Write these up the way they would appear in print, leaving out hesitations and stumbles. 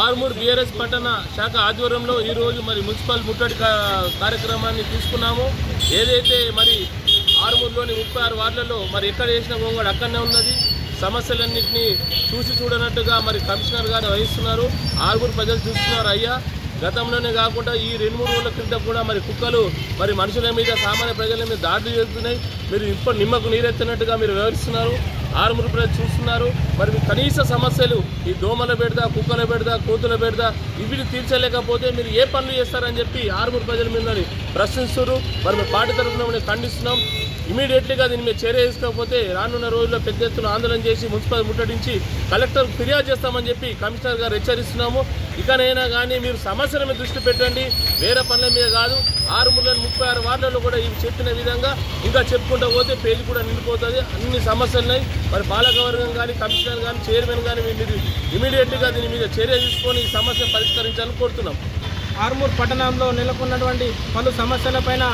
Armoor BRS పట్టణ శాఖ ఆధ్వర్యంలో ఈరోజు మరి మున్సిపల్ ముట్టడి కార్యక్రమాన్ని తీసుకున్నాము. ఏదైతే మరి ఆర్మూర్లోని 36 వార్డులలో మరి ఎక్కడ చేసిన గొంగడు అక్కడనే ఉన్నది. సమస్యలన్నింటినీ చూసి చూడనట్టుగా మరి కమిషనర్ గారు వహిస్తున్నారు. ఆర్మూర్ ప్రజలు చూస్తున్నారు. అయ్యా గతంలోనే కాకుండా ఈ 2-3 రోజుల క్రితం కూడా మరి కుక్కలు మరి మనుషుల మీద సామాన్య ప్రజల మీద దాడులు చేస్తున్నాయి. మీరు ఇప్పుడు నిమ్మకు నీరెత్తినట్టుగా మీరు వివరిస్తున్నారు. ఆర్మూర్ ప్రజలు చూస్తున్నారు. మరి కనీస సమస్యలు ఈ దోమల బెడద, కుక్కల బెడద, కోతుల బెడద ఇవి తీర్చలేకపోతే మీరు ఏ పనులు చేస్తారని చెప్పి ఆర్మూర్ ప్రజల మీద ప్రశ్నిస్తున్నారు. మరి మేము పార్టీ తరఫున ఖండిస్తున్నాం. ఇమీడియట్లీగా దీని మీద చర్య తీసుకోకపోతే రానున్న రోజుల్లో పెద్ద ఎత్తున ఆందోళన చేసి మున్సిపల్ ముట్టడించి కలెక్టర్కు ఫిర్యాదు చేస్తామని చెప్పి కమిషనర్ గారు హెచ్చరిస్తున్నాము. ఇకనైనా కానీ మీరు సమస్యల మీద దృష్టి పెట్టండి, వేరే పనుల మీద కాదు. ఆర్మూర్లోని 36 వార్డులలో కూడా ఇవి చెప్పిన విధంగా ఇంకా చెప్పుకుంటూ పోతే పేజీ కూడా నిండిపోతుంది. అన్ని సమస్యలున్నాయి. మరి పాలకవర్గం కానీ, కమిషనర్ కానీ, చైర్మన్ కానీ మీరు ఇమీడియట్గా దీని మీద చర్య తీసుకొని ఈ సమస్య పరిష్కరించాలని కోరుతున్నాం. ఆర్మూర్ పట్టణంలో నెలకొన్నటువంటి పలు సమస్యలపైన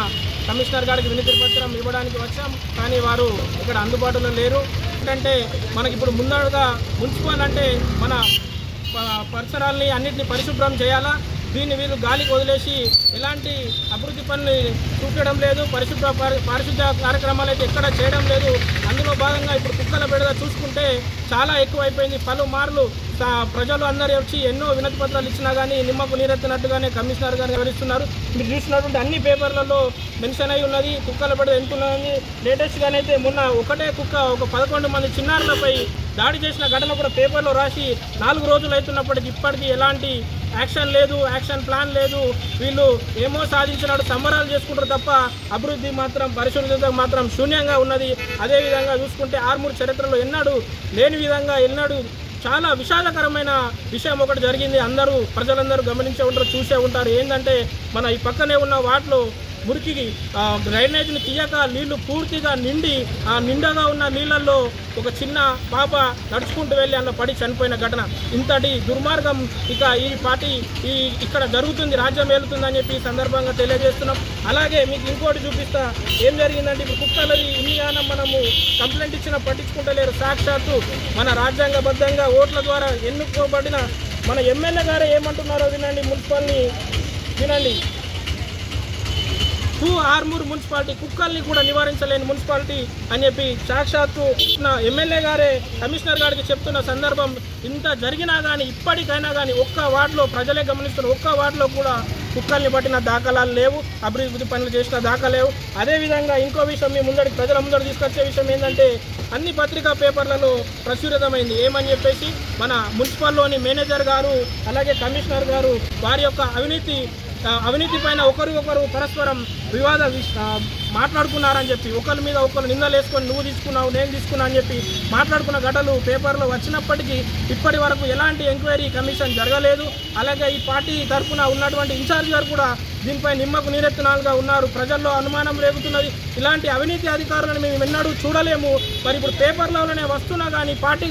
కమిషనర్ గారికి వినతి పత్రం ఇవ్వడానికి వచ్చాం. కానీ వారు ఇక్కడ అందుబాటులో లేరు. ఎందుకంటే మనకి ఇప్పుడు ముందడుగా మున్సిపల్ అంటే మన పరిసరాల్ని అన్నింటినీ పరిశుభ్రం చేయాలా. దీన్ని వీళ్ళు గాలికి వదిలేసి ఎలాంటి అభివృద్ధి పనులు చూపించడం లేదు. పారిశుద్ధ కార్యక్రమాలు అయితే ఎక్కడ చేయడం లేదు. అందులో భాగంగా ఇప్పుడు కుక్కల బెడద చూసుకుంటే చాలా ఎక్కువైపోయింది. పలుమార్లు ప్రజలు అందరూ వచ్చి ఎన్నో వినతి పత్రాలు ఇచ్చినా కానీ నిమ్మకు నీరెత్తినట్టుగానే కమిషనర్ గారు వివరిస్తున్నారు. మీరు చూసినటువంటి అన్ని పేపర్లలో మెన్షన్ అయి ఉన్నది కుక్కల బెడద ఎంత ఉన్నది. లేటెస్ట్గానైతే మొన్న ఒకటే కుక్క ఒక 11 మంది చిన్నారులపై దాడి చేసిన ఘటన కూడా పేపర్లో రాసి 4 రోజులు అవుతున్నప్పటికీ ఇప్పటికీ ఎలాంటి యాక్షన్ లేదు, యాక్షన్ ప్లాన్ లేదు. వీళ్ళు ఏమో సాధించినట్టు సంబరాలు చేసుకుంటారు తప్ప అభివృద్ధి మాత్రం, పరిశుభ్రత మాత్రం శూన్యంగా ఉన్నది. అదేవిధంగా చూసుకుంటే ఆర్మూర్ చరిత్రలో ఎన్నడూ లేని విధంగా చాలా విషాదకరమైన విషయం ఒకటి జరిగింది. ప్రజలందరూ గమనించే ఉంటారు, చూసే ఉంటారు. ఏంటంటే మన ఈ పక్కనే ఉన్న వాటిలో మురికికి డ్రైనేజ్ని తీయక నీళ్లు పూర్తిగా నిండి ఆ నిండగా ఉన్న నీళ్ళల్లో ఒక చిన్న పాప నడుచుకుంటూ వెళ్ళి అందులో పడి చనిపోయిన ఘటన. ఇంతటి దుర్మార్గం ఇక ఈ పార్టీ ఇక్కడ జరుగుతుంది, రాజ్యం ఏలుతుందని చెప్పి ఈ సందర్భంగా తెలియజేస్తున్నాం. అలాగే మీకు ఇంకోటి చూపిస్తా. ఏం జరిగిందంటే ఇప్పుడు కుక్కలది ఇన్నిగానం మనము కంప్లైంట్ ఇచ్చినా పట్టించుకుంటలేరు. సాక్షాత్తు మన రాజ్యాంగబద్ధంగా ఓట్ల ద్వారా ఎన్నుకోబడిన మన ఎమ్మెల్యే గారే ఏమంటున్నారో వినండి. మున్సిపల్ని వినండి. ఆర్మూర్ మున్సిపాలిటీ కుక్కల్ని కూడా నివారించలేని మున్సిపాలిటీ అని చెప్పి సాక్షాత్తు ఎమ్మెల్యే గారే కమిషనర్ గారికి చెప్తున్న సందర్భం. ఇంత జరిగినా కానీ ఇప్పటికైనా కానీ ఒక్క వార్డులో ప్రజలే గమనిస్తున్న ఒక్క వార్డులో కూడా కుక్కల్ని పట్టిన దాఖలాలు లేవు, అభివృద్ధి పనులు చేసిన దాఖలేవు. అదేవిధంగా ఇంకో విషయం మీ ప్రజల ముందర తీసుకొచ్చే విషయం ఏంటంటే అన్ని పత్రికా పేపర్లలో ప్రచురితమైంది. ఏమని చెప్పేసి మన మున్సిపల్లోని మేనేజర్ గారు అలాగే కమిషనర్ గారు వారి యొక్క అవినీతి పైన ఒకరు పరస్పరం మాట్లాడుకున్నారని చెప్పి ఒకరి మీద ఒకరు నిందలు వేసుకొని నువ్వు తీసుకున్నావు నేను తీసుకున్నా అని చెప్పి మాట్లాడుకున్న ఘటనలు పేపర్లో వచ్చినప్పటికీ ఇప్పటి వరకు ఎలాంటి ఎంక్వైరీ కమిషన్ జరగలేదు. అలాగే ఈ పార్టీ తరఫున ఉన్నటువంటి ఇన్ఛార్జ్ గారు కూడా దీనిపై నిమ్మకు నీరెత్తినాలుగా ఉన్నారు. ప్రజల్లో అనుమానం రేగుతున్నది. ఇలాంటి అవినీతి అధికారులను మేము ఎన్నడూ చూడలేము. మరి ఇప్పుడు పేపర్లలోనే వస్తున్నా కానీ పార్టీ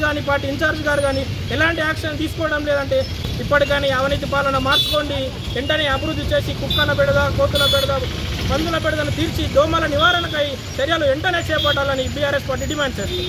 ఇన్ఛార్జ్ గారు కానీ ఎలాంటి యాక్షన్ తీసుకోవడం లేదంటే ఇప్పటికైనా అవినీతి పాలన మార్చుకోండి. వెంటనే అభివృద్ధి చేసి కుక్కల బెడద, కోతుల బెడద, పందుల బెడదను తీర్చి దోమల నివారణకై చర్యలు వెంటనే చేపట్టాలని బీఆర్ఎస్ పార్టీ డిమాండ్ చేస్తుంది.